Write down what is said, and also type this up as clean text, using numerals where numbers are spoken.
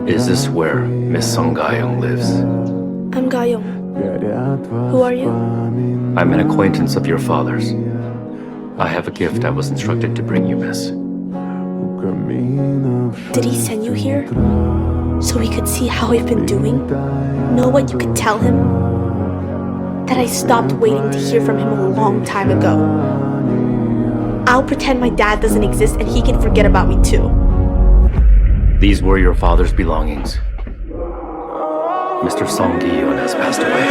Is this where Miss Song Ga-young lives? I'm Ga-young. Who are you? I'm an acquaintance of your father's. I have a gift I was instructed to bring you, miss. Did he send you here? So he could see how I've been doing? Know what you could tell him? That I stopped waiting to hear from him a long time ago. I'll pretend my dad doesn't exist and he can forget about me too. These were your father's belongings. Mr. Song Gi-yeon has passed away.